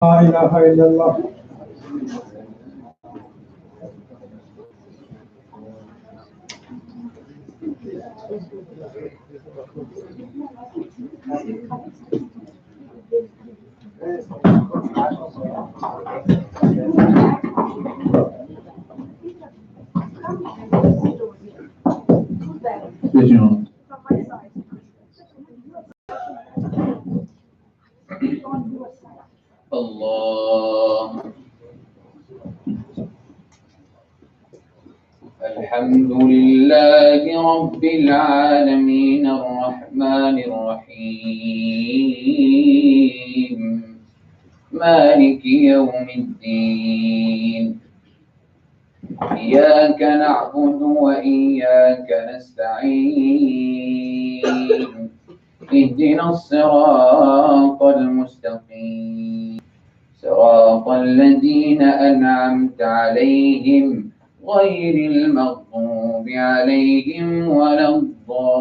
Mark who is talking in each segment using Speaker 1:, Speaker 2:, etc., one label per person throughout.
Speaker 1: لا إله إلا الله.
Speaker 2: الله. الحمد لله رب العالمين الرحمن الرحيم مالك يوم الدين إياك نعبد وإياك نستعين اهدنا الصراط المستقيم صراط الذين أنعمت عليهم غير المغضوب عليهم ولا الضالين.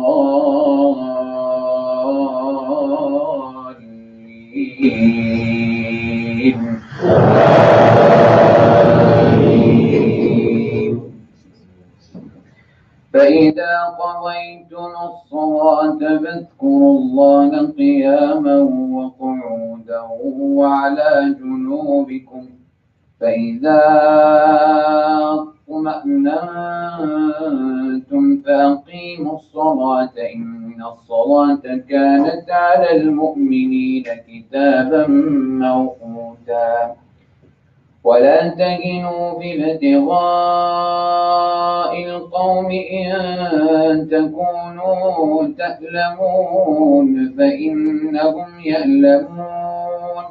Speaker 2: فإذا قضيتم الصلاة فاذكروا الله قياما وقعودا وعلى جنوبكم فإذا اطمأننتم فأقيموا الصلاة إن الصلاة كانت على المؤمنين كتابا موقوتا ولا تهنوا في ابتغاء القوم إن تكونوا تألمون فإنهم يألمون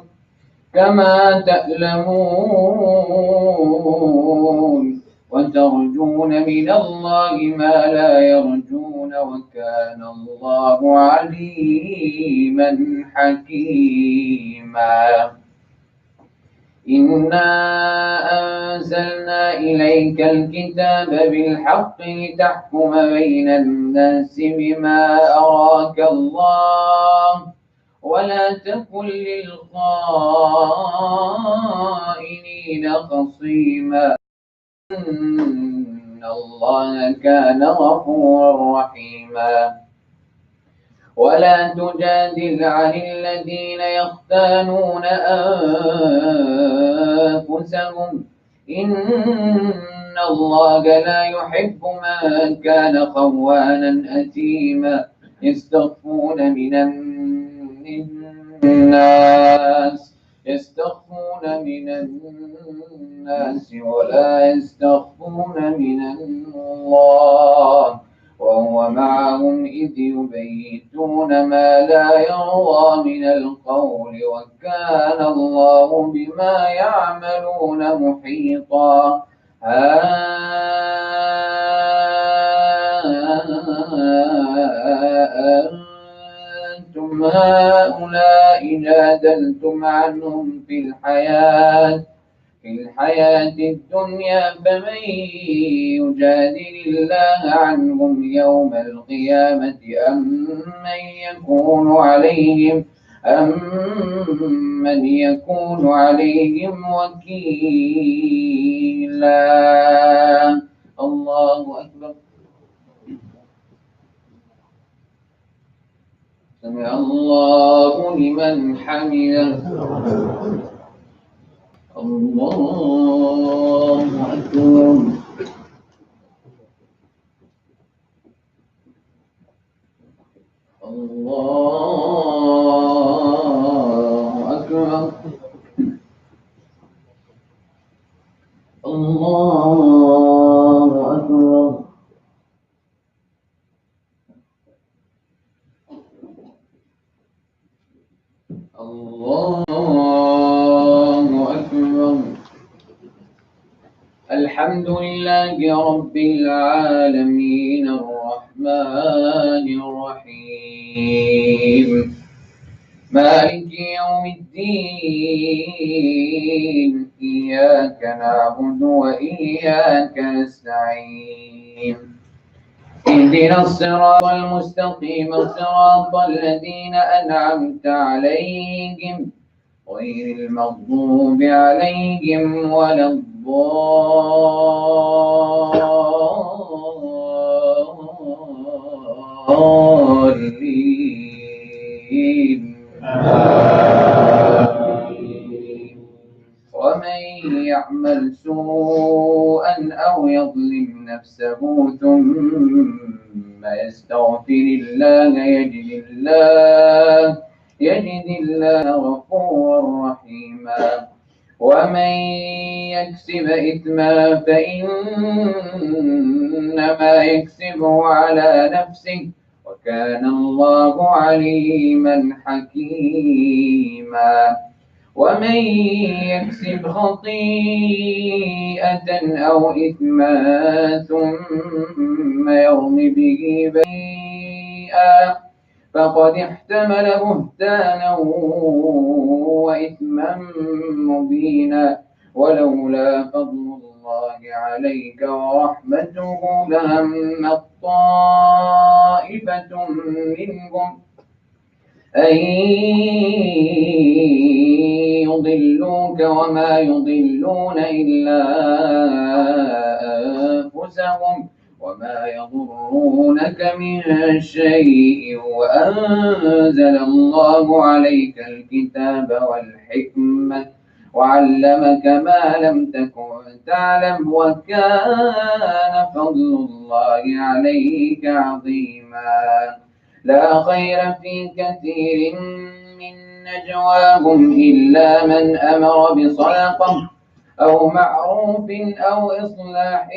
Speaker 2: كما تألمون وترجون من الله ما لا يرجون وكان الله عليما حكيما. إنا أنزلنا إليك الكتاب بالحق لتحكم بين الناس بما أراك الله ولا تكن للخائنين خصيما إن الله كان غفورا رحيما. ولا تجادل عن الذين يختانون أنفسهم إن الله لا يحب من كان خوانا أثيما يستخفون من الناس ولا يستخفون من الله وهو معهم إذ يبيتون ما لا يرضى من القول وكان الله بما يعملون محيطا. أنتم هؤلاء جادلتم عنهم في الحياة الدنيا فمن يجادل الله عنهم يوم القيامة أم من يكون عليهم وكيلا. الله أكبر. سمع الله لمن حمده. الله أكبر. الله أكبر. الله أكبر. الله أكبر. الحمد لله رب العالمين الرحمن الرحيم مالك يوم الدين إياك نعبد وإياك نستعين اهدنا الصراط المستقيم صراط الذين أنعمت عليهم غير المغضوب عليهم ولا الضالين. ومن يعمل سوءا أو يظلم نفسه ثم يستغفر الله يجد الله غفورا رحيما. ومن يكسب إثما فإنما يكسبه على نفسه وكان الله عليما حكيما. ومن يكسب خطيئة أو إثما ثم يرم به بريئا فقد احتمل بهتانا وإثما مبينا. ولولا فضل الله عليك ورحمته لهم طائفة منهم أن يضلوك وما يضلون إلا أنفسهم وما يضرونك من شيء. وأنزل الله عليك الكتاب والحكمة وعلمك ما لم تكن تعلم وكان فضل الله عليك عظيما. لا خير في كثير من نجواهم إلا من أمر بصدقة أو معروف أو إصلاح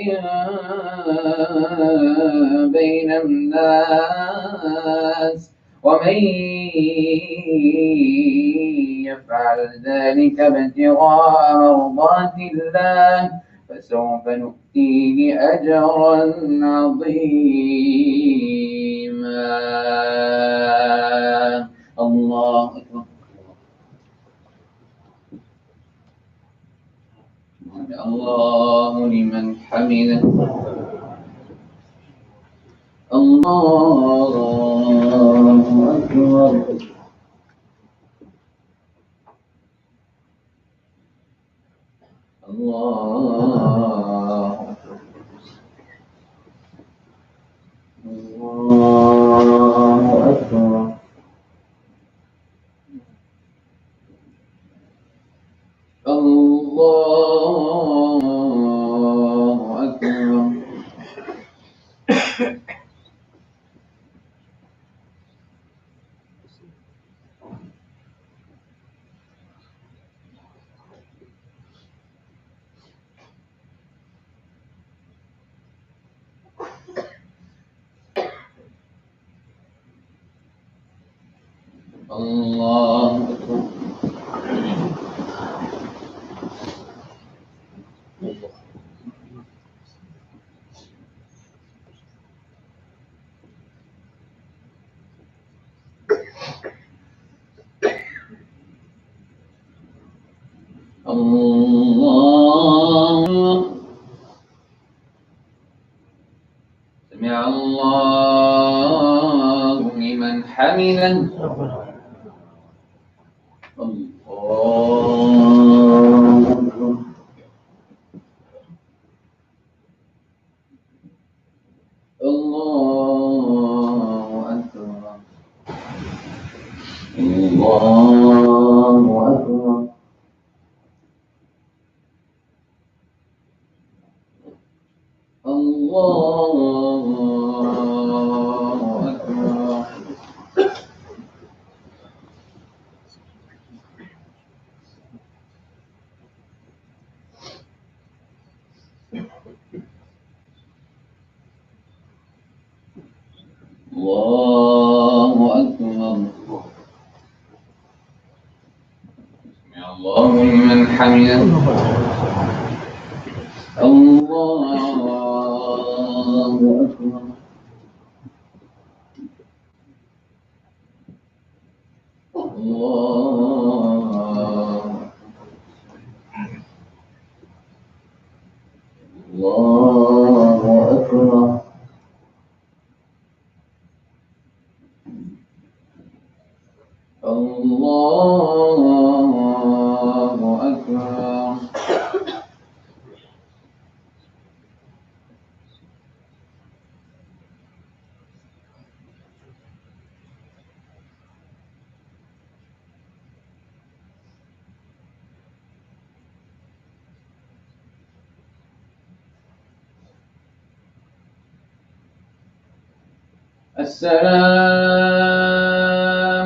Speaker 2: بين الناس ومن يفعل ذلك ابتغاء مرضات الله فسوف نؤتيه أجرا عظيما. الله أكبر. الله لمن حمده. الله أكبر. الله أكبر. الله أكبر. الله أكبر. الله سمع الله لمن حمده. الله أكبر. سمع الله لمن حمده. الله أكبر. الله أكبر. الله السلام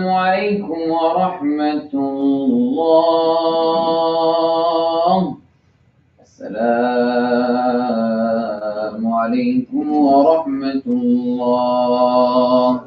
Speaker 2: عليكم ورحمة الله. السلام عليكم ورحمة الله.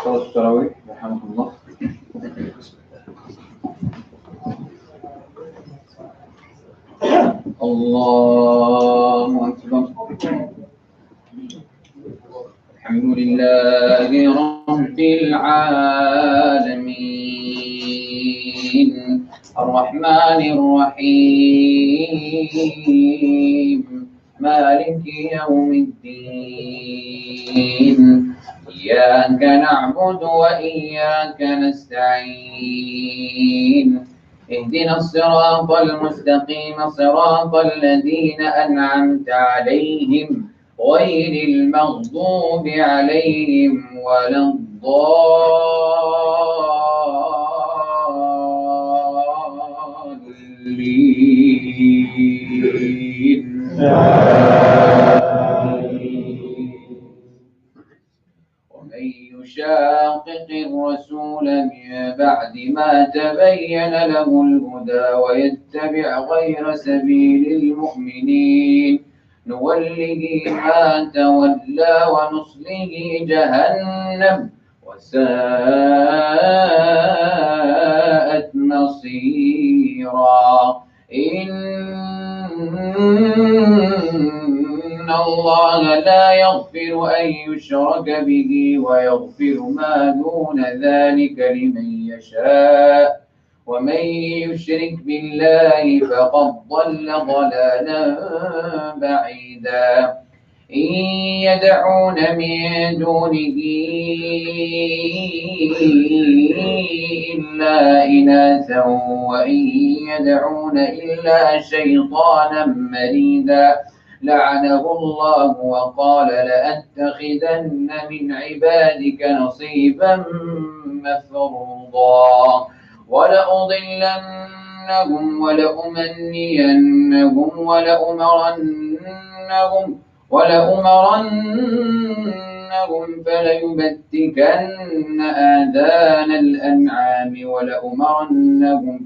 Speaker 2: صلاة التراويح رحمه الله. الله أكبر. الحمد لله رب العالمين الرحمن الرحيم مالك يوم الدين إياك نعبد وإياك نستعين اهدنا الصراط المستقيم صراط الذين أنعمت عليهم غير المغضوب عليهم ولا الضالين. ومن يشاقق الرسول من بعد ما تبين له الهدى ويتبع غير سبيل المؤمنين نوله ما تولى ونصله جهنم وساءت مصيرا. إن الله لا يغفر أن يشرك به ويغفر ما دون ذلك لمن يشاء ومن يشرك بالله فقد ضل ضلالا بعيدا. إن يدعون من دونه إلا إناثا وإن يدعون إلا شيطانا مريدا لعنه الله وقال لأتخذن من عبادك نصيبا مفروضا ولأضلنهم ولأمنينهم ولأمرنهم فليبتكن آذان الأنعام ولأمرنهم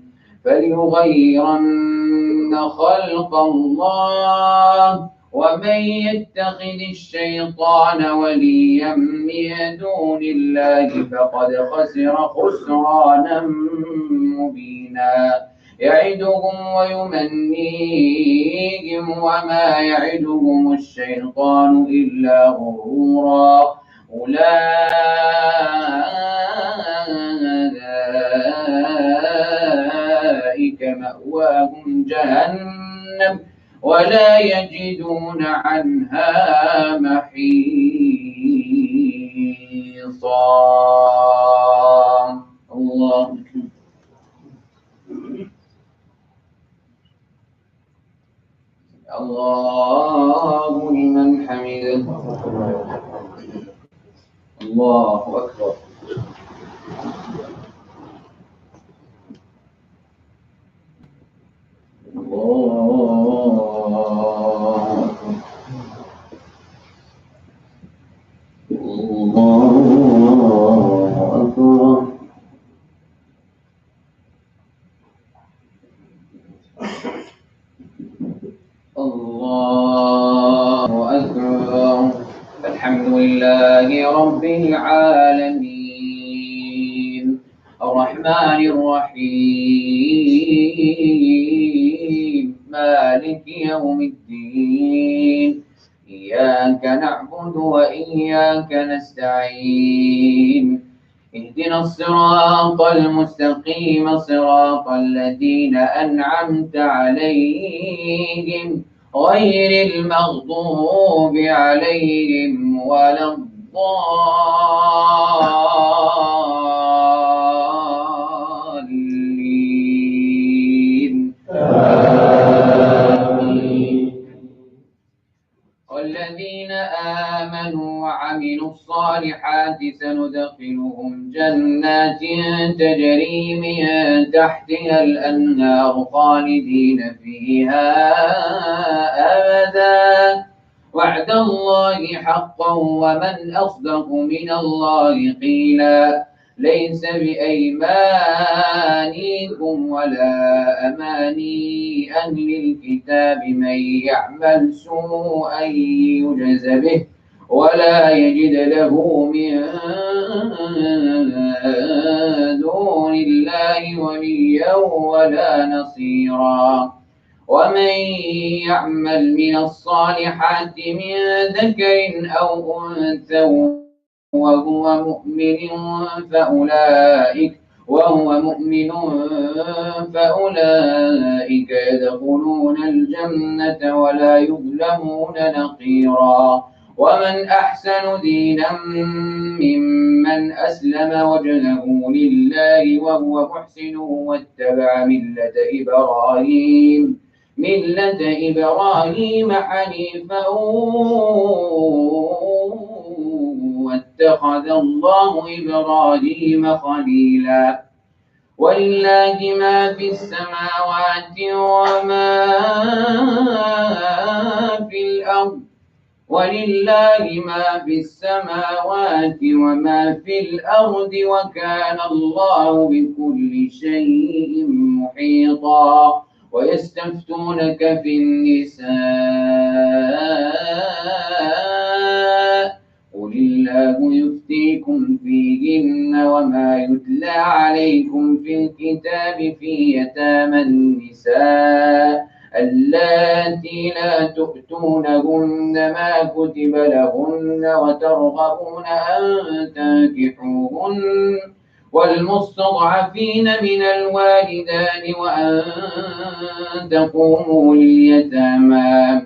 Speaker 2: فليغيرن خلق الله ومن يتخذ الشيطان وليا من دون الله فقد خسر خسرانا مبينا يعدهم ويمنيهم وما يعدهم الشيطان إلا غرورا أولئك مأواهم جهنم ولا يجدون عنها محيصا الله الله لمن حمده الله أكبر الله أكبر الحمد لله رب العالمين الرحمن الرحيم مالك يوم الدين إياك نعبد وإياك نستعين اهدنا الصراط المستقيم صراط الذين أنعمت عليهم غير المغضوب عليهم ولا الضالين والذين آمنوا وعملوا الصالحات سندخلهم جنات تجري من تحتها الأنهار خالدين فيها أبدا وعد الله حقا ومن أصدق من الله قيلا ليس بأيمانكم ولا أماني أهل الكتاب من يعمل سوءا يجز به ولا يجد له من دون الله وليا ولا نصيرا ومن يعمل من الصالحات من ذكر أو أنثى وهو مؤمن فأولئك يدخلون الجنة ولا يظلمون نقيرا ومن أحسن دينا ممن أسلم وجهه لله وهو محسن واتبع ملة إبراهيم حنيفا واتخذ الله إبراهيم خليلا ولله ما في السماوات وما في الأرض وكان الله بكل شيء محيطا ويستفتونك في النساء قل الله يفتيكم فيهن وما يتلى عليكم في الكتاب في يتامى النساء اللاتي لا تؤتونهن ما كتب لهن وترغبون أن تنكحوهن والمستضعفين من الوالدان وأن تقوموا لليتامى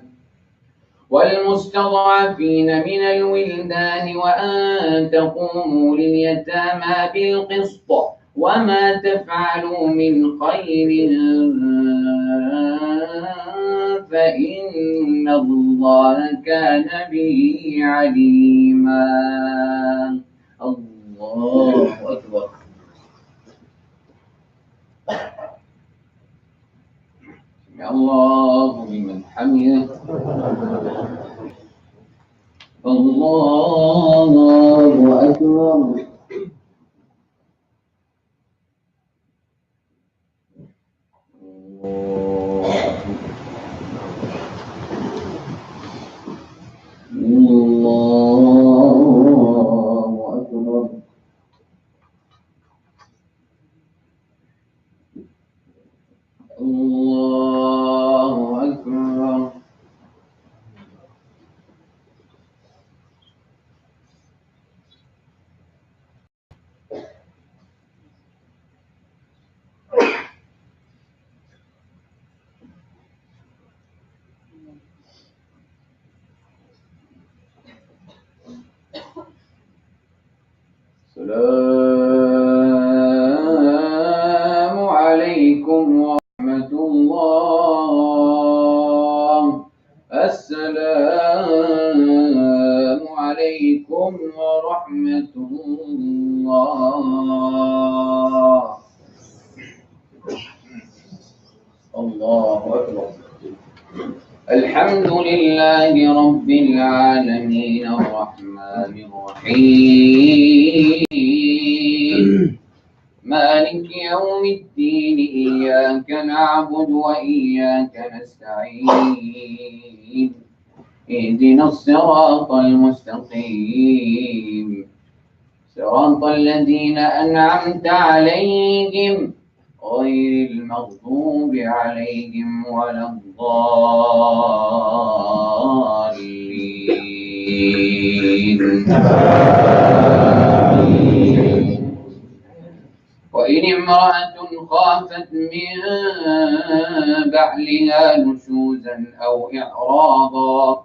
Speaker 2: والمستضعفين من الولدان وأن تقوموا لليتامى بالقسط وما تفعلوا من خير فإن الله كان به عليما الله أكبر الله لمن حمده الله أكبر الله أكبر. السلام عليكم ورحمة الله. السلام عليكم ورحمة الله. الله أكبر. الحمد لله رب العالمين الرحمن الرحيم مالك يوم الدين إياك نعبد وإياك نستعين اهدنا الصراط المستقيم صراط الذين أنعمت عليهم غير المغضوب عليهم ولا الضالين. وإن امرأة خافت من بعلها نشوزا أو إعراضا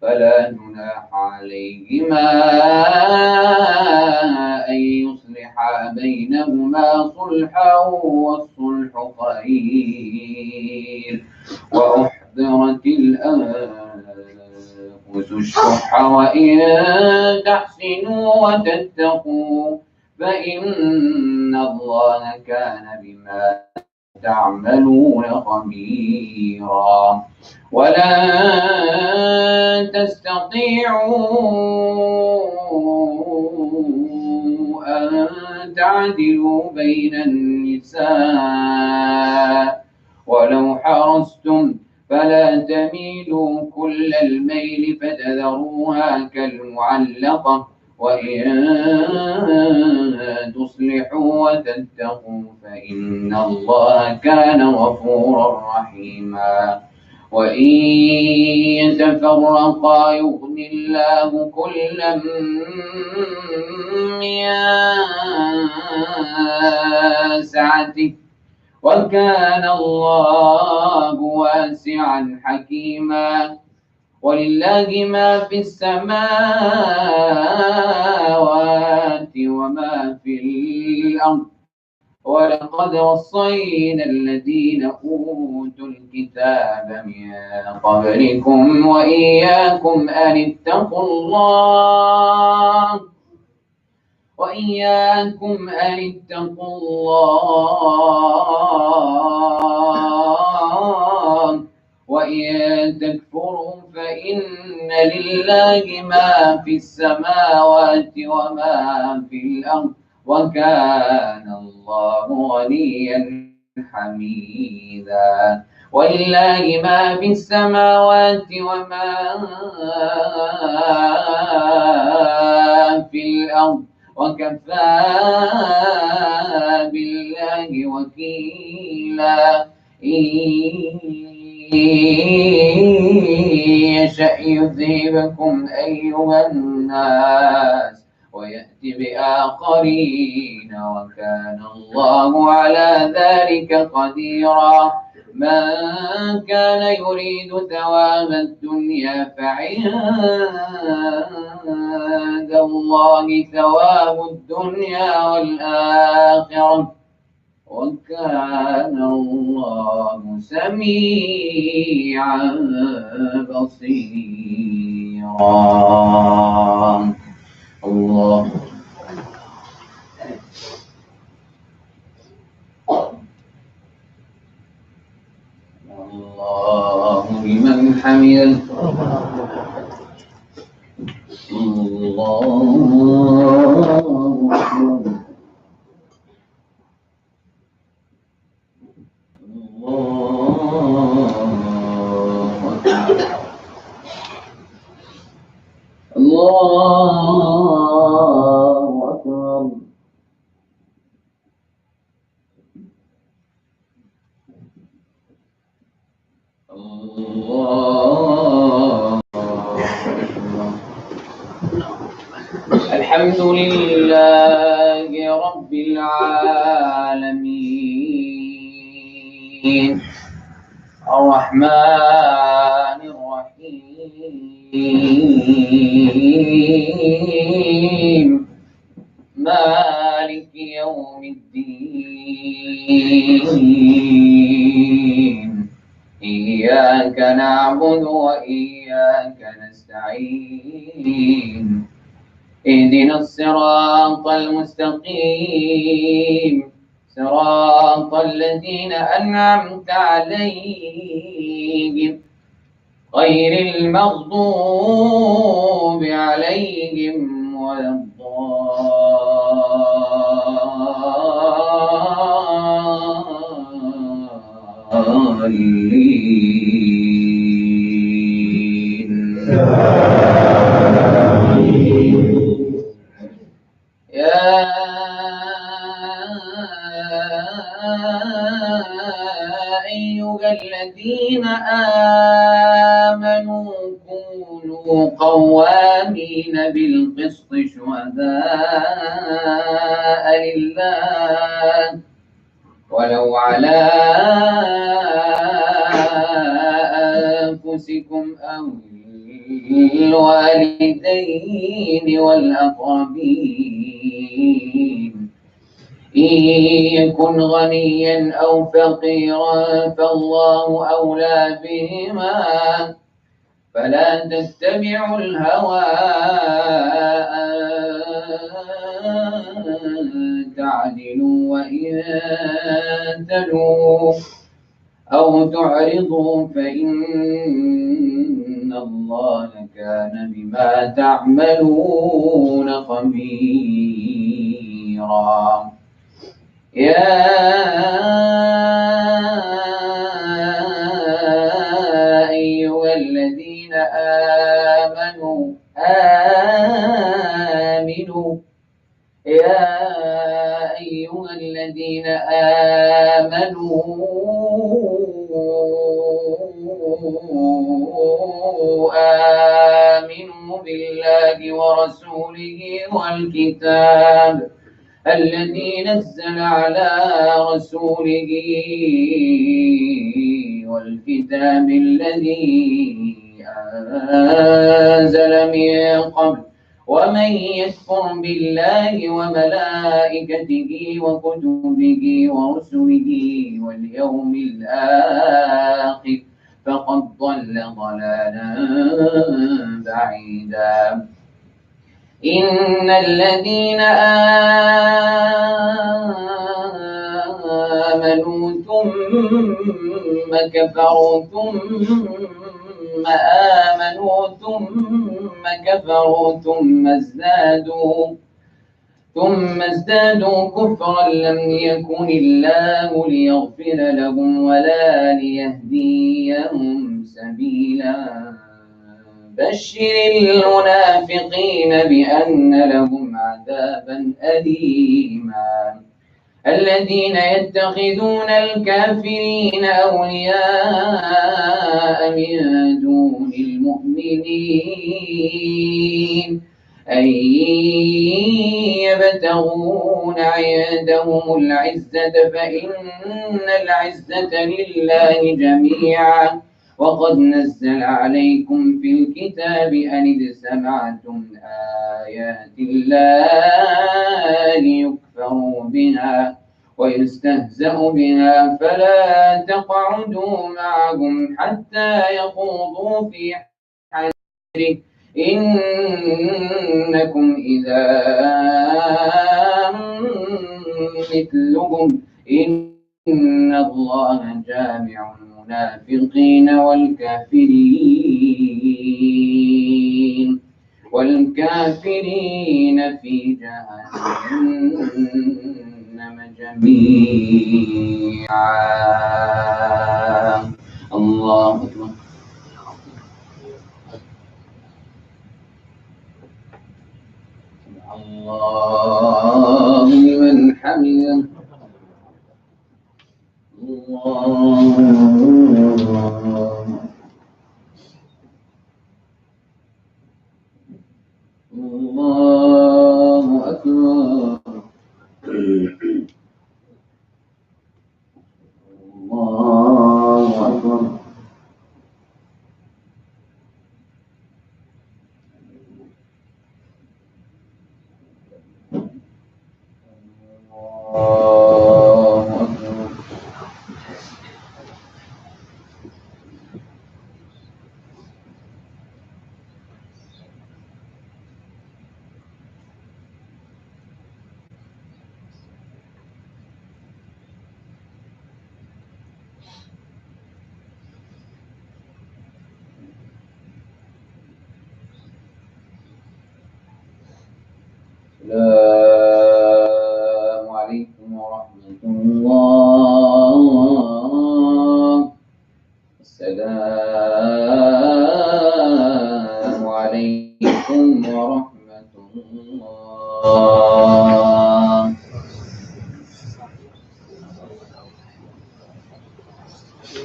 Speaker 2: فلا جناح عليهما أن يصلحا بينهما صلحا والصلح خير وأحضرت الأنفس الشح وإن تحسنوا وتتقوا فإن الله كان بما تعملون خبيرا. ولن تستطيعوا أن تعدلوا بين النساء ولو حرصتم فلا تميلوا كل الميل فتذروها كالمعلقة وإن تصلحوا وتتقوا فإن الله كان غفورا رحيما. وإن يتفرقا يغن الله كلا من سعته وكان الله واسعا حكيما. ولله ما في السماوات وما في الأرض ولقد وصينا الذين أوتوا الكتاب من قبلكم وإياكم أن اتقوا الله وإن تكفروا فإن لله ما في السماوات وما في الأرض وكان الله غنيا حميدا. ولله ما في السماوات وما في الأرض وكفى بالله وكيلا. إن يشأ يذهبكم أيها الناس ويأتي بآخرين وكان الله على ذلك قديرا. من كان يريد ثواب الدنيا فعند الله ثواب الدنيا والآخرة وكان الله سميعا بصيرا. الله الله لمن حمده. الله أكبر. الله أكبر. الحمد لله رب العالمين الرحمن الرحيم مالك يوم الدين إياك نعبد وإياك نستعين اهدنا الصراط المستقيم صراط الذين أنعمت عليهم غير المغضوب عليهم ولا الضالين يا أيها الذين آمنوا كونوا قوامين بالقسط شهداء لله ولو على أنفسكم أو الوالدين والأقربين إن يكن غنيا أو فقيرا فالله أولى بهما فلا تتبعوا الهوى أن تعدلوا وإن تلوا أو تعرضوا فإن الله كان بما تعملون خبيرا يا أيها الذين آمنوا يا أيها الذين آمنوا بالله ورسوله والكتاب الذي نزل على رسوله والكتاب الذي أنزل من قبل ومن يكفر بالله وملائكته وكتبه ورسله واليوم الآخر فقد ضل ضلالا بعيدا إن الذين آمنوا ثم كفروا ثم آمنوا ثم كفروا ثم ازدادوا كفرا لم يكن الله ليغفر لهم ولا ليهديهم سبيلا بشر المنافقين بأن لهم عذابا أليما الذين يتخذون الكافرين أولياء من دون المؤمنين أن يبتغون عندهم العزة فإن العزة لله جميعا وقد نزل عليكم في الكتاب أن إذ سمعتم آيات الله يكفر بها ويستهزأ بها فلا تقعدوا معهم حتى يخوضوا في حديث إنكم إذا مثلهم إن الله جامع المنافقين والكافرين في جهنم جميعا الله أكبر الله لمن حمده الله
Speaker 1: بسم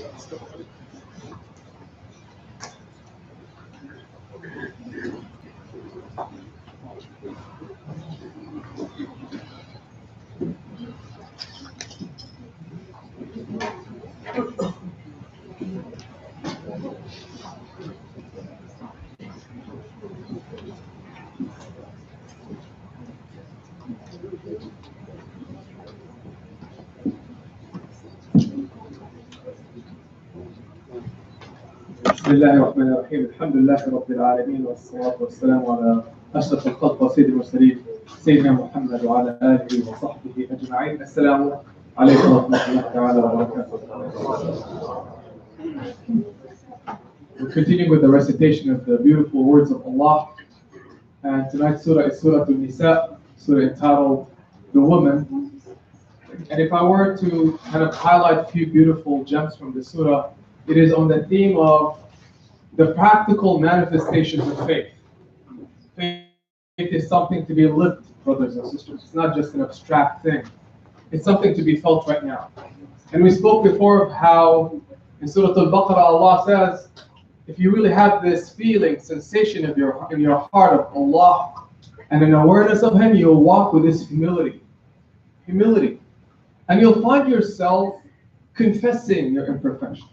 Speaker 1: الله الرحمن الرحيم الحمد لله رب العالمين والصلاة والسلام على أشرف الخلق وسيد المرسلين سيدنا محمد وعلى آله وصحبه أجمعين. السلام عليكم ورحمة الله تعالى وبركاته. We're continuing with the recitation of the beautiful words of Allah, and tonight's surah is Surah An-Nisa, surah entitled The Woman. And if I were to kind of highlight a few beautiful gems from the surah, it is on the theme of the practical manifestations of faith. Faith is something to be lived, brothers and sisters. It's not just an abstract thing. It's something to be felt right now. And we spoke before of how in Surah Al-Baqarah Allah says, if you really have this feeling, sensation in your heart of Allah and an awareness of Him, you'll walk with this humility. And you'll find yourself confessing your imperfections.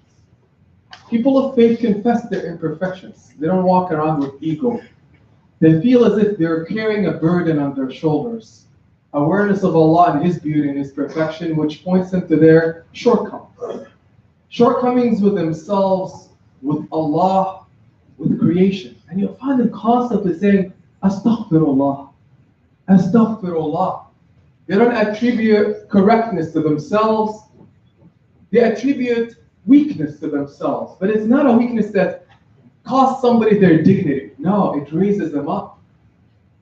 Speaker 1: People of faith confess their imperfections. They don't walk around with ego. They feel as if they're carrying a burden on their shoulders. Awareness of Allah and His beauty and His perfection, which points them to their shortcomings. Shortcomings with themselves, with Allah, with creation. And you'll find them constantly saying, Astaghfirullah, Astaghfirullah. They don't attribute correctness to themselves. They attribute weakness to themselves, but it's not a weakness that costs somebody their dignity. No, it raises them up.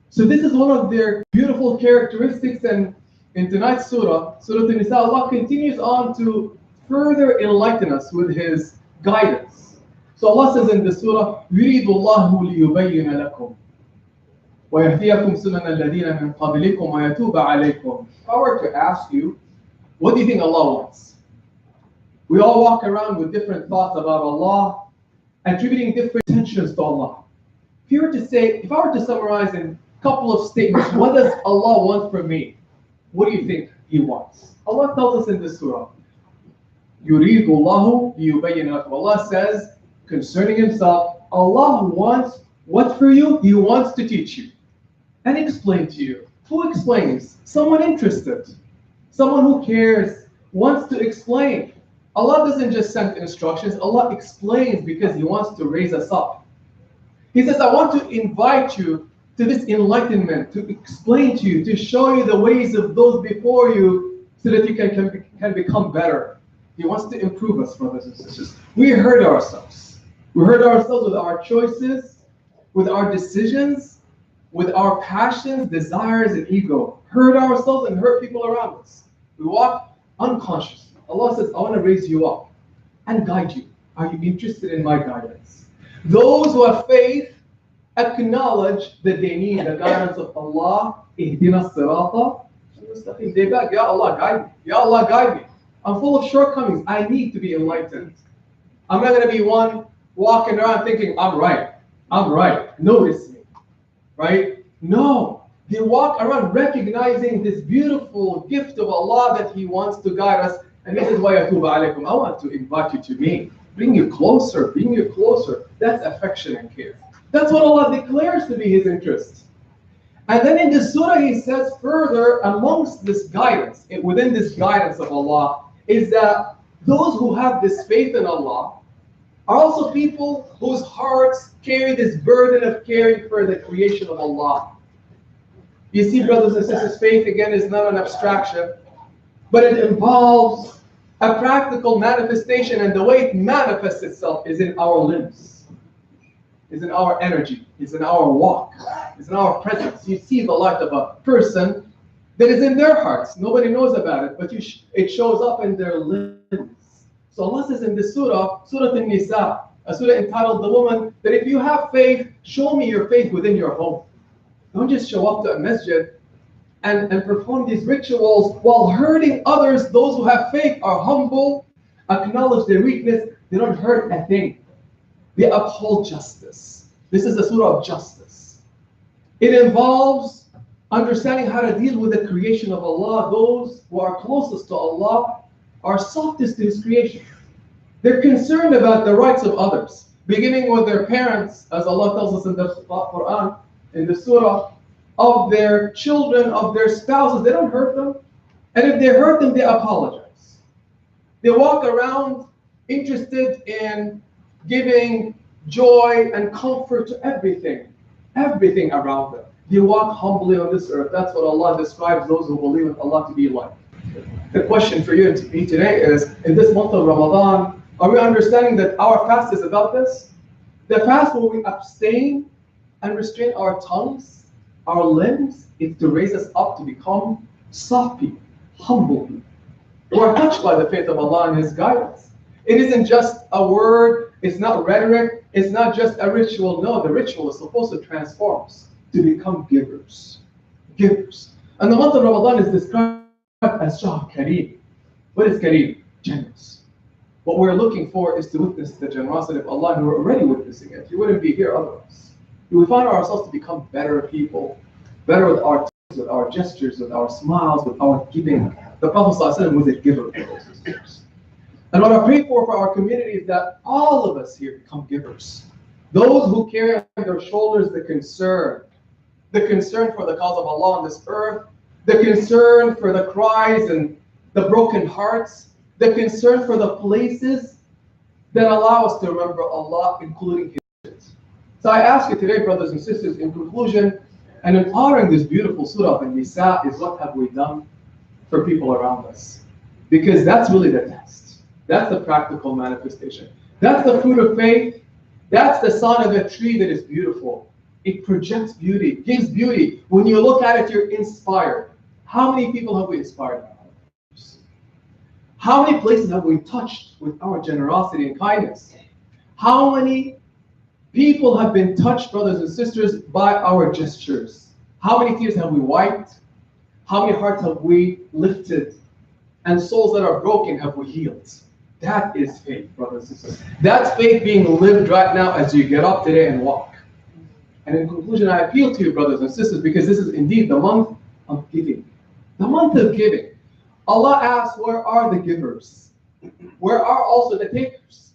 Speaker 1: So this is one of their beautiful characteristics, and in tonight's surah, Surah An-Nisa, Allah continues on to further enlighten us with His guidance. So Allah says in the surah, يُرِيدُ اللَّهُ لِيُبَيِّنَ لَكُمْ وَيَهْدِيَكُمْ سُنَنَ الَّذِينَ مِنْ قَبْلِكُمْ وَيَتُوبَ عَلَيْكُمْ. If I were to ask you, what do you think Allah wants? We all walk around with different thoughts about Allah, attributing different intentions to Allah. If I were to summarize in a couple of statements, what does Allah want from me? What do you think He wants? Allah tells us in this surah, يُرِيدُ اللَّهُ لِيُبَيِّنَ لَكُمْ. Allah says concerning Himself, Allah wants what for you? He wants to teach you and explain to you. Who explains? Someone interested. Someone who cares, wants to explain. Allah doesn't just send instructions, Allah explains because He wants to raise us up. He says, I want to invite you to this enlightenment, to explain to you, to show you the ways of those before you so that you can become better. He wants to improve us, brothers and sisters. We hurt ourselves. We hurt ourselves with our choices, with our decisions, with our passions, desires, and ego. Hurt ourselves and hurt people around us. We walk unconsciously. Allah says, I want to raise you up and guide you. Are you interested in my guidance? Those who have faith acknowledge that they need the guidance of Allah. Ihdina sirata al-mustaqim. They beg, Ya Allah, guide me. Ya Allah, guide me. I'm full of shortcomings. I need to be enlightened. I'm not going to be one walking around thinking, I'm right. Notice me. Right? No. They walk around recognizing this beautiful gift of Allah that He wants to guide us. And this is why I want to invite you to me. Bring you closer. That's affection and care. That's what Allah declares to be His interest. And then in this surah He says further, amongst this guidance, within this guidance of Allah, is that those who have this faith in Allah are also people whose hearts carry this burden of caring for the creation of Allah. You see, brothers and sisters, faith again is not an abstraction, but it involves a practical manifestation, and the way it manifests itself is in our limbs, is in our energy, is in our walk, is in our presence. You see the light of a person that is in their hearts. Nobody knows about it, but it shows up in their limbs. So Allah says in this surah, Surah An-Nisa, a surah entitled The Woman, that if you have faith, show me your faith within your home. Don't just show up to a masjid and perform these rituals while hurting others. Those who have faith are humble acknowledge their weakness, they don't hurt a thing. They uphold justice. This is the surah of justice. It involves understanding how to deal with the creation of Allah. Those who are closest to Allah are softest to His creation. They're concerned about the rights of others, beginning with their parents, as Allah tells us in the Quran, in the surah, of their children, of their spouses. They don't hurt them. And if they hurt them, they apologize. They walk around interested in giving joy and comfort to everything around them. They walk humbly on this earth. That's what Allah describes those who believe in Allah to be like. The question for you and to me today is, in this month of Ramadan, are we understanding that our fast is about this? The fast where we abstain and restrain our tongues, our limbs, is to raise us up to become soft people, humble people, who are touched by the faith of Allah and His guidance. It isn't just a word, it's not rhetoric, it's not just a ritual. No, the ritual is supposed to transform us to become givers. Givers. And the month of Ramadan is described as Shahr Kareem. What is Kareem? Generous. What we're looking for is to witness the generosity of Allah, and we're already witnessing it. You wouldn't be here otherwise. We find ourselves to become better people, better with our tongues, with our gestures, with our smiles, with our giving. The Prophet ﷺ was a giver. And what I pray for our community is that all of us here become givers. Those who carry on their shoulders the concern for the cause of Allah on this earth, the concern for the cries and the broken hearts, the concern for the places that allow us to remember Allah, including His. So I ask you today, brothers and sisters, in conclusion, and in honoring this beautiful surah of An-Nisa, is what have we done for people around us? Because that's really the test. That's the practical manifestation. That's the fruit of faith. That's the sign of a tree that is beautiful. It projects beauty, gives beauty. When you look at it, you're inspired. How many people have we inspired? How many places have we touched with our generosity and kindness? How many people have been touched, brothers and sisters, by our gestures? How many tears have we wiped? How many hearts have we lifted? And souls that are broken have we healed? That is faith, brothers and sisters. That's faith being lived right now as you get up today and walk. And in conclusion, I appeal to you, brothers and sisters, because this is indeed the month of giving. The month of giving. Allah asks, where are the givers? Where are also the takers?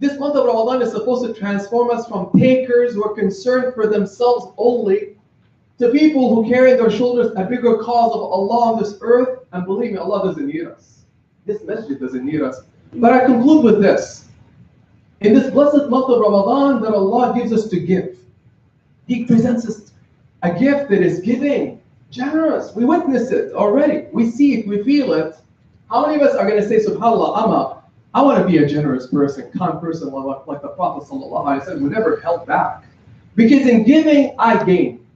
Speaker 1: This month of Ramadan is supposed to transform us from takers who are concerned for themselves only to people who carry on their shoulders a bigger cause of Allah on this earth. And believe me, Allah doesn't need us. This masjid doesn't need us. But I conclude with this. In this blessed month of Ramadan that Allah gives us to give, He presents us a gift that is giving, generous. We witness it already. We see it, we feel it. How many of us are going to say, SubhanAllah, I want to be a generous person, kind person, like the Prophet ﷺ, who never held back. Because in giving, I gain.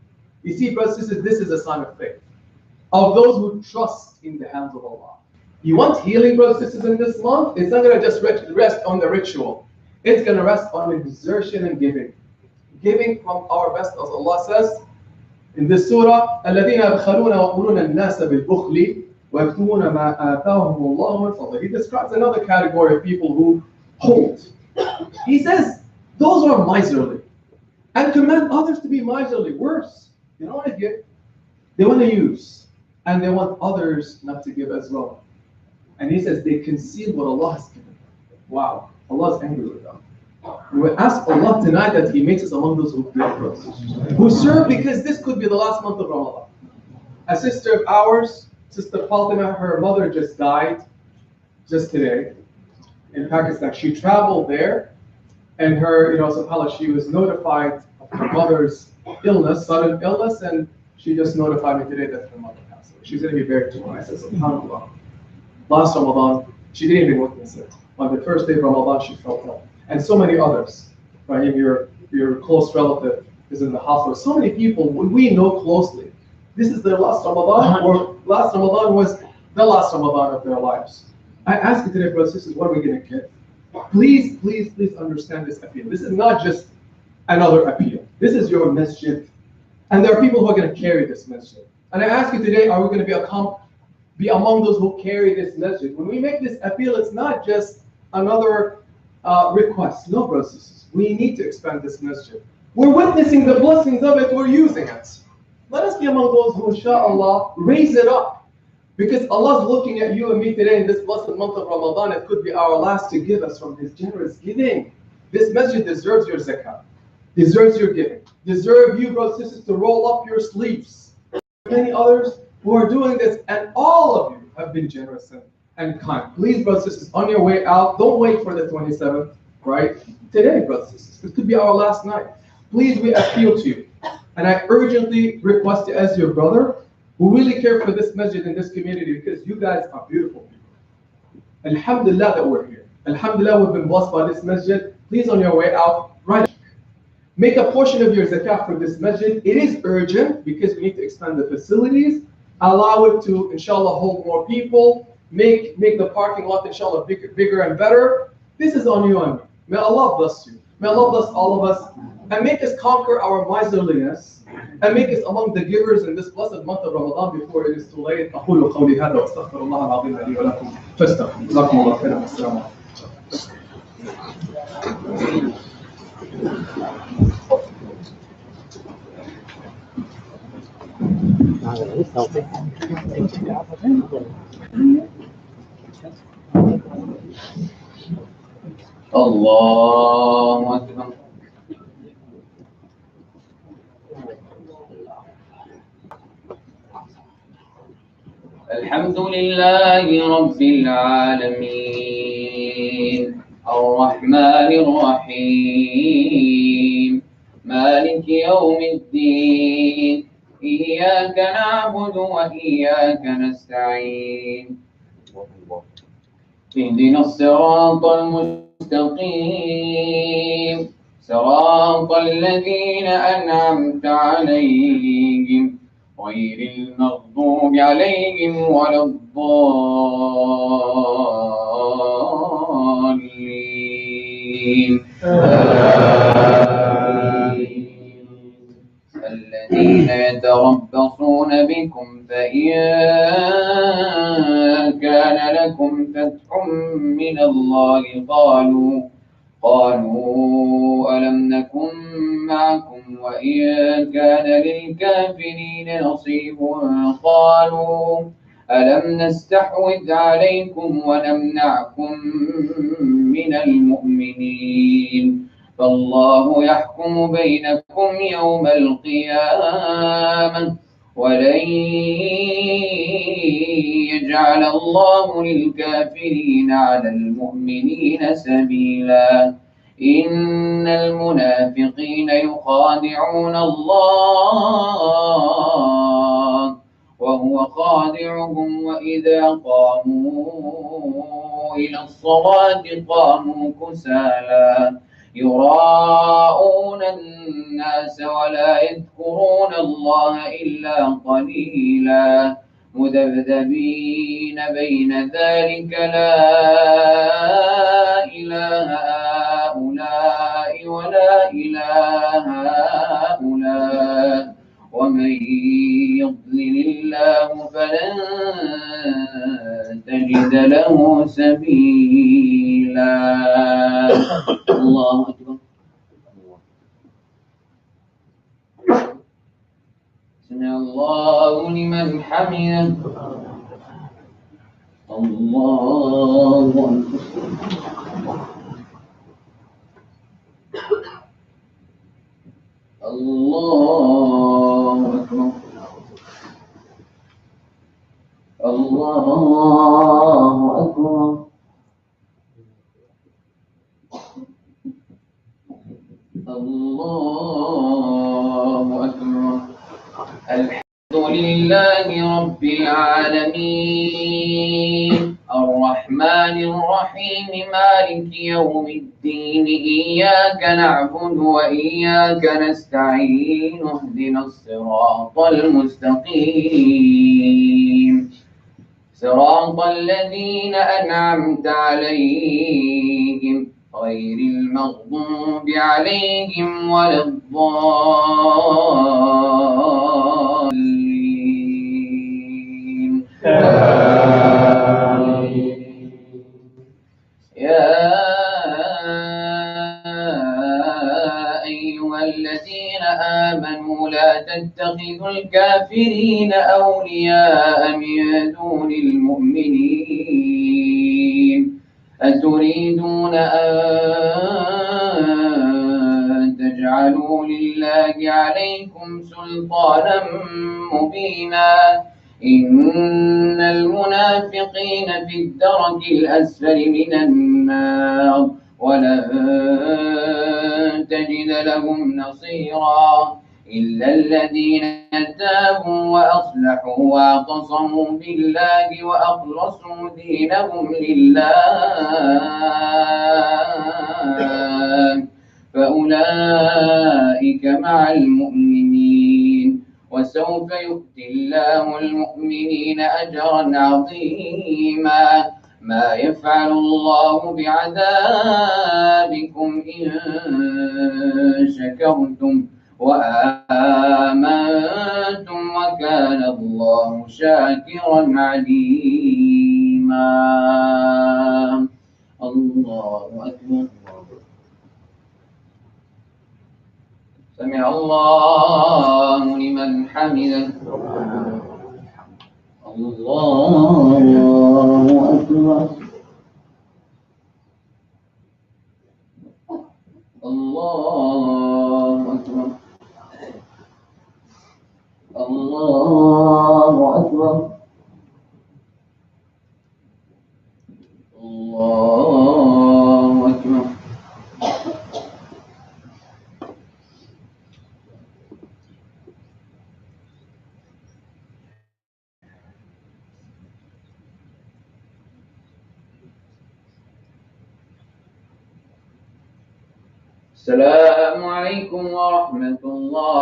Speaker 1: You see, brothers and sisters, this is a sign of faith, of those who trust in the hands of Allah. You want healing, brothers and sisters, in this month? It's not going to just rest on the ritual. It's going to rest on exertion and giving. Giving from our best, as Allah says in this surah, الَّذِينَ يَبْخَلُونَ وَيَأْمُرُونَ النَّاسَ بِالْبُخْلِ وَيَكْتُمُونَ مَا آتَاهُمُ اللَّهُ مِنْ فَضْلِهِ. He describes another category of people who hold. He says, those are miserly. And command others to be miserly. Worse, they don't want to give, they want to use. And they want others not to give as well. And he says they conceal what Allah has given them. Wow, Allah is angry with them. We ask Allah tonight that He makes us among those who give, who serve, because this could be the last month of Ramadan. A sister of ours, Sister Fatima, her mother just died just today in Pakistan. She traveled there, and her, subhanAllah, she was notified of her mother's illness, sudden illness, and she just notified me today that her mother passed away. She's going to be buried tomorrow. I said, SubhanAllah. Last Ramadan, she didn't even witness it. On the first day of Ramadan, she felt ill. And so many others. Rahim, your close relative is in the hospital. So many people we know closely. This is their last Ramadan, or last Ramadan was the last Ramadan of their lives. I ask you today, brothers and sisters, what are we going to give? Please, please, please understand this appeal. This is not just another appeal. This is your masjid. And there are people who are going to carry this masjid. And I ask you today, are we going to be among those who carry this masjid. When we make this appeal, it's not just another request. No, brothers and sisters, we need to expand this masjid. We're witnessing the blessings of it, we're using it. Let us be among those who, inshallah, raise it up. Because Allah is looking at you and me today in this blessed month of Ramadan. It could be our last to give us from His generous giving. This masjid deserves your zakah, deserves your giving, deserve you, brothers and sisters, to roll up your sleeves. Many others who are doing this, and all of you have been generous and kind. Please, brothers and sisters, on your way out, don't wait for the 27th, right? Today, brothers and sisters, it could be our last night. Please, we appeal to you. And I urgently request you as your brother, who really care for this masjid and this community, because you guys are beautiful people. Alhamdulillah that we're here. Alhamdulillah we've been blessed by this masjid. Please, on your way out, right, make a portion of your zakah for this masjid. It is urgent because we need to expand the facilities, allow it to, inshallah, hold more people, make the parking lot, inshallah, bigger and better. This is on you and me. May Allah bless you. May Allah bless all of us and make us conquer our miserliness and make us among the givers in this blessed month of Ramadan before it is too late. أقول قولي هذا وأستغفر الله العظيم لي ولكم فاستغفروا. جزاكم الله خيرا والسلام عليكم.
Speaker 2: الله أكبر. الحمد لله رب العالمين الرحمن الرحيم مالك يوم الدين إياك نعبد وإياك نستعين اهدنا الصراط المستقيم صراط الذين أنعمت عليهم غير المغضوب عليهم ولا الضالين الذين يتربصون بكم فإن كان لكم فتح من الله قالوا ألم نكن معكم وإن كان للكافرين نصيب قالوا ألم نستحوذ عليكم ونمنعكم من المؤمنين فالله يحكم بينكم يوم القيامة ولن يجعل الله للكافرين على المؤمنين سبيلا إن المنافقين يخادعون الله وهو خادعهم وإذا قاموا إلى الصلاة قاموا كسالى يراءون الناس ولا يذكرون الله إلا قليلا مذبذبين بين ذلك لا إله هؤلاء ولا إله هؤلاء ومن يضلل الله فلن تجد له سبيلا الله أكبر سمع الله لمن حمده الله أكبر الله أكبر الله أكبر الله أكبر الحمد لله رب العالمين الرحمن الرحيم مالك يوم الدين إياك نعبد وإياك نستعين اهدنا الصراط المستقيم صراط الذين أنعمت عليهم غير المغضوب عليهم ولا الضالين أيها الذين آمنوا لا تتخذوا الكافرين أولياء من دون المؤمنين أتريدون أن تجعلوا لله عليكم سلطانا مبينا إن المنافقين في الدرك الأسفل من النار ولن تجد لهم نصيرا إلا الذين تابوا وأصلحوا واعتصموا بالله وأخلصوا دينهم لله فأولئك مع المؤمنين وسوف يؤتي الله المؤمنين أجرا عظيما ما يفعل الله بعذابكم إن شكرتم وآمنتم وكان الله شاكرا عليما. الله أكبر. سمع الله لمن حمده. الله أكبر. الله أكبر. الله أكبر. الله أكبر. السلام عليكم ورحمة الله.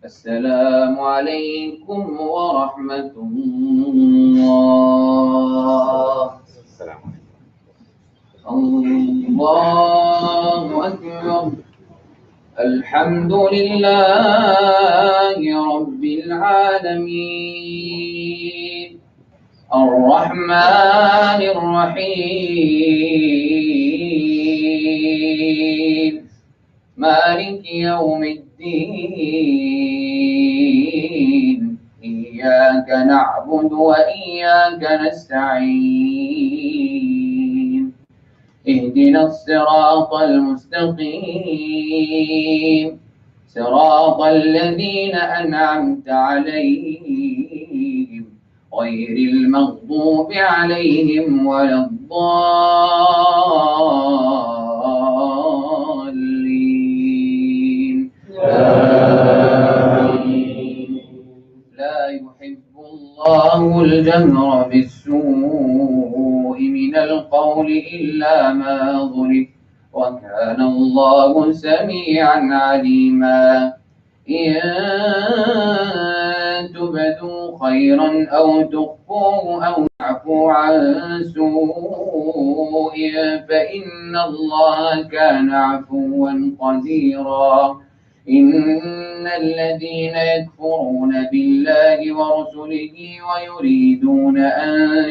Speaker 2: السلام عليكم ورحمة الله.
Speaker 3: السلام
Speaker 2: الله أكبر. الحمد لله رب العالمين الرحمن الرحيم مالك يوم الدين إياك نعبد وإياك نستعين اهدنا الصراط المستقيم صراط الذين أنعمت عليهم غير المغضوب عليهم ولا الضالين. لا يحب الله الجهر بالسوء من القول إلا ما ظلم وكان الله سميعا عليما. إن تبدوا خيرا أو تخفوه أو تعفوا عن سوء فإن الله كان عفوا قديرا. إن الذين يكفرون بالله ورسله ويريدون أن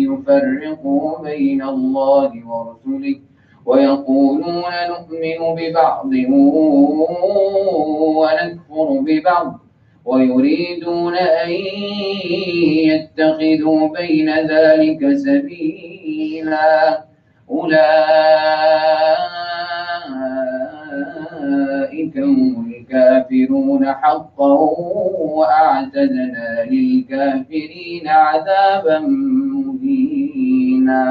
Speaker 2: يفرقوا بين الله ورسله ويقولون نؤمن ببعض ونكفر ببعض ويريدون أن يتخذوا بين ذلك سبيلا أولئك هم الكافرون حقا وأعتدنا للكافرين عذابا مهينا.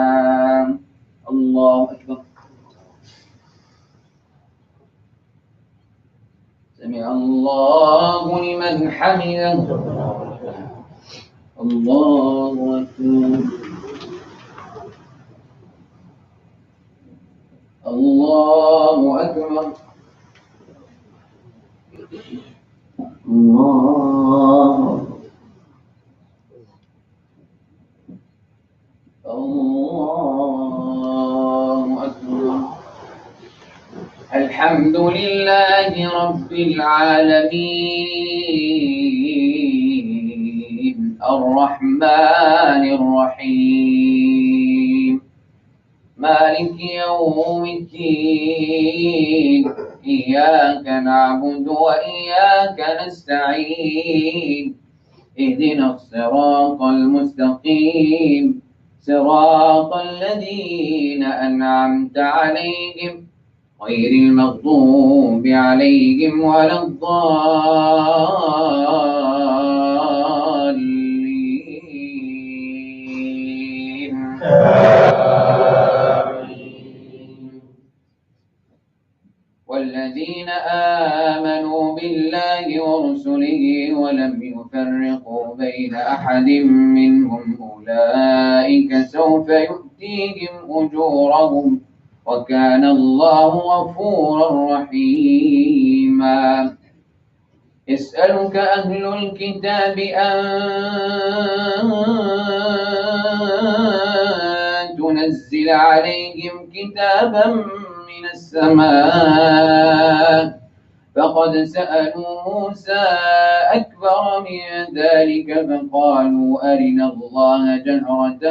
Speaker 2: الله أكبر. سمع الله لمن حمده. الله أكبر. الله أكبر. الله أكبر. الحمد لله رب العالمين الرحمن الرحيم مالك يوم الدين إياك نعبد وإياك نستعين اهدنا الصراط المستقيم صراط الذين أنعمت عليهم غير المغضوب عليهم ولا الضالين. والذين آمنوا بالله ورسله ولم يفرقوا بين أحد منهم أولئك سوف يؤتيهم أجورهم وكان الله غفورا رحيما. يسألك أهل الكتاب أن تنزل عليهم كتابا من السماء فقد سألوا موسى أكبر من ذلك فقالوا أرنا الله جهرة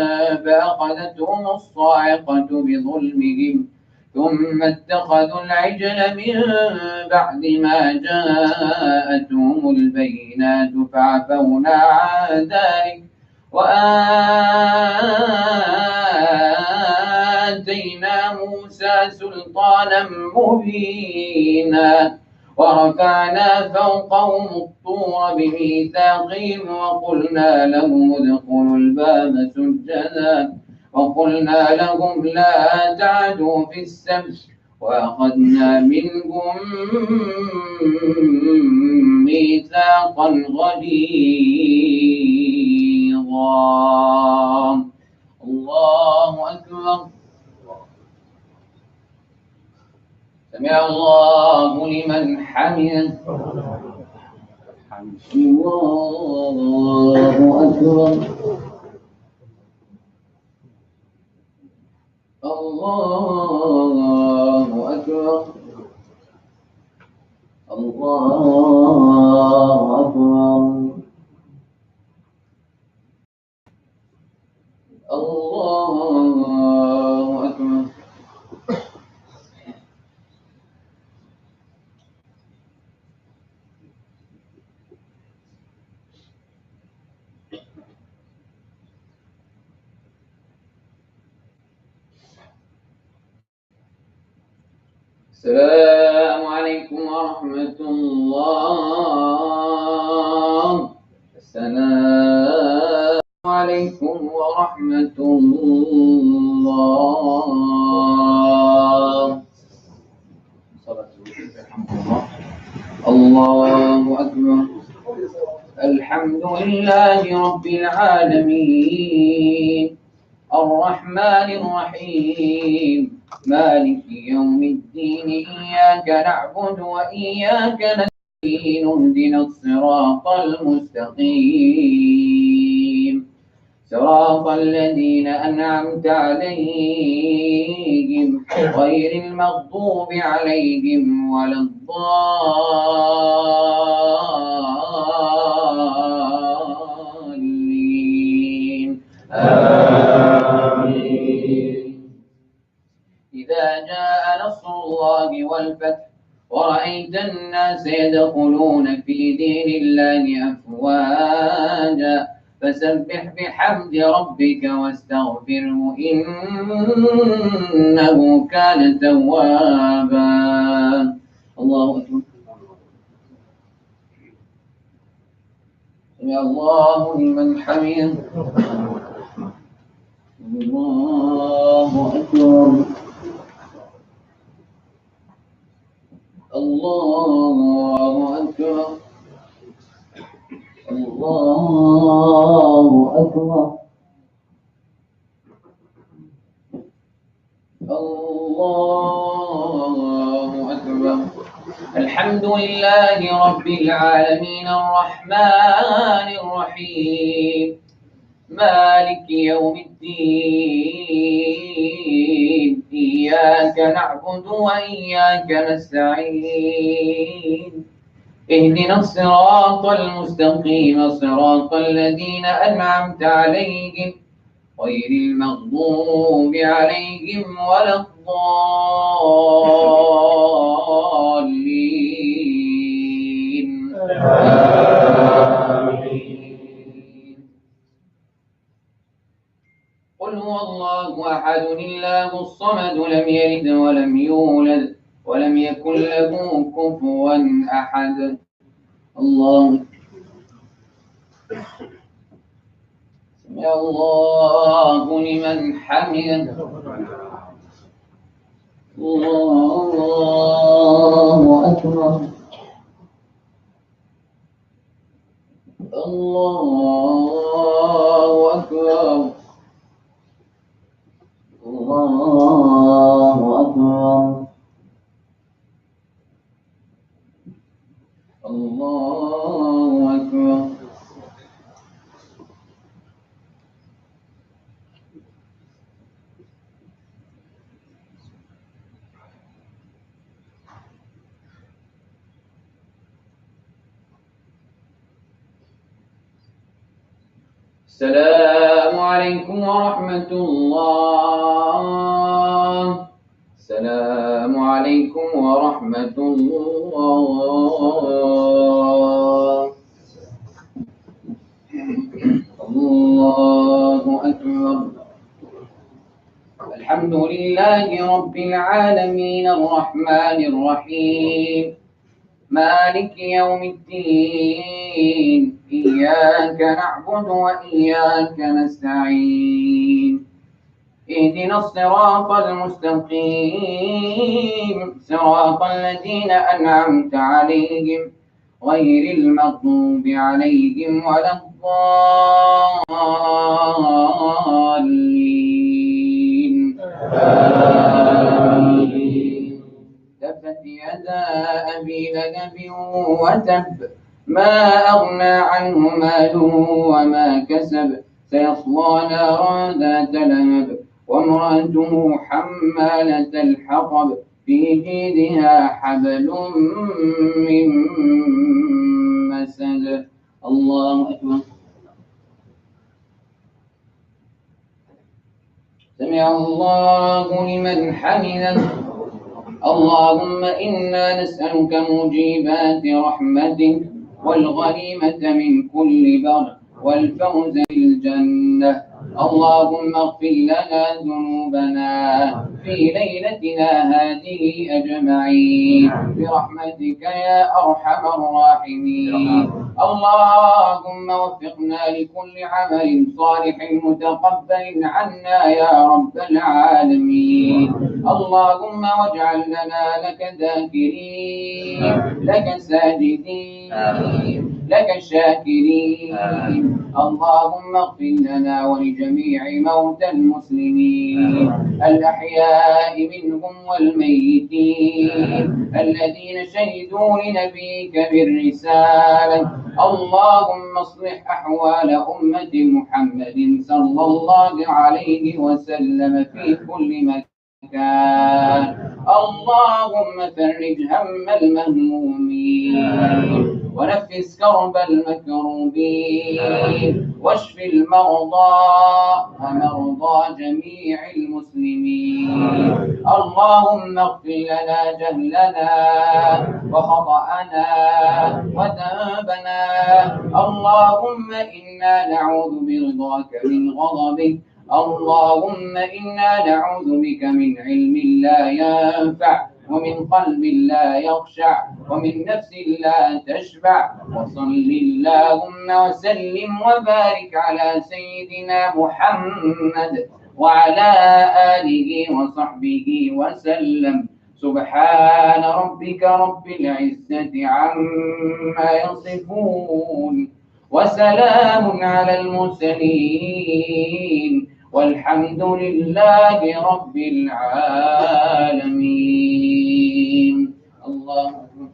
Speaker 2: فأخذتهم الصاعقة بظلمهم ثم اتخذوا العجل من بعد ما جاءتهم البينات فعفونا عن ذلك وآتينا موسى سلطانا مبينا ورفعنا فوقهم الطور بميثاقهم وقلنا لهم ادخلوا الباب سجدا وقلنا لهم لا تعدوا في السبت وأخذنا منهم ميثاقا غليظا. الله أكبر. سمع الله لمن حمده. الله أكبر. الله أكبر. الله أكبر. الله أكبر. السلام عليكم ورحمة الله. السلام عليكم ورحمة الله. الله أكبر. الحمد لله رب العالمين الرحمن الرحيم مالك يوم الدين إياك نعبد وإياك نستعين اهدنا الصراط المستقيم صراط الذين أنعمت عليهم غير المغضوب عليهم ولا الضالين. آمين. إذا جاء نصر الله والفتح ورأيت الناس يدخلون في دين الله أفواجا فسبح بحمد ربك واستغفره إنه كان توابا. الله أكبر. سمع الله لمن حمده. الله أكبر. الله أكبر. الله أكبر. الله أكبر. الحمد لله رب العالمين الرحمن الرحيم مالك يوم الدين إياك نعبد وإياك نستعين اهدنا الصراط المستقيم صراط الذين أنعمت عليهم غير المغضوب عليهم ولا الضالين. قل هو الله أحد الله الصمد لم يلد ولم يولد ولم يكن له كفوا أحد. الله سمع الله لمن حمده. الله أكبر. الله أكبر. الله أكبر. الله أكبر. السلام عليكم ورحمة الله. السلام عليكم ورحمة الله. الله أكبر. الحمد لله رب العالمين الرحمن الرحيم مالك يوم الدين إياك نعبد وإياك نستعين اهدنا الصراط المستقيم صراط الذين أنعمت عليهم غير المغضوب عليهم ولا الضالين. تبت يدا أبي لهب وتب ما أغنى عنه ماله وما كسب سيصلى نارا ذات لهب وامرأته حمالة الحطب في جيدها حبل من مسد. الله أكبر. سمع الله لمن حمده. اللهم إنا نسألك موجبات رحمتك والغنيمة من كل بر والفوز بالجنة. اللهم اغفر لنا ذنوبنا في ليلتنا هذه أجمعين برحمتك يا أرحم الراحمين. اللهم وفقنا لكل عمل صالح متقبل عنا يا رب العالمين. اللهم واجعل لنا لك ذاكرين لك ساجدين لك شاكرين. اللهم اغفر لنا ولجميع موتى المسلمين الأحياء منهم والميتين الذين شهدوا لنبيك بالرسالة. اللهم اصلح أحوال أمة محمد صلى الله عليه وسلم في كل مكان. اللهم فرج هم المهمومين ونفس كرب المكروبين واشف المرضى ومرضى جميع المسلمين. اللهم اغفر لنا جهلنا وخطأنا وذنبنا. اللهم إنا نعوذ برضاك من غضبك. اللهم إنا نعوذ بك من علم لا ينفع ومن قلب لا يخشع ومن نفس لا تشبع. وصل اللهم وسلم وبارك على سيدنا محمد وعلى آله وصحبه وسلم. سبحان ربك رب العزة عما يصفون وسلام على المرسلين والحمد لله رب العالمين. الله أكبر.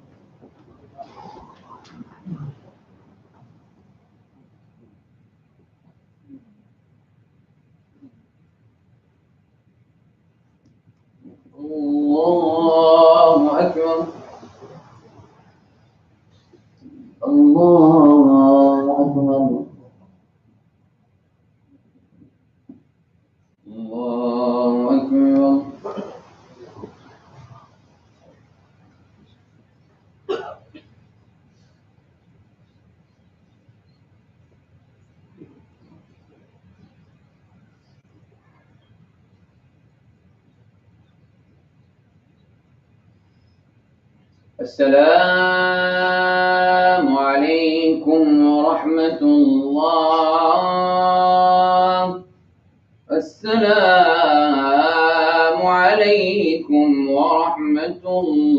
Speaker 2: الله أكبر. الله أكبر. السلام عليكم ورحمة الله. السلام عليكم ورحمة الله.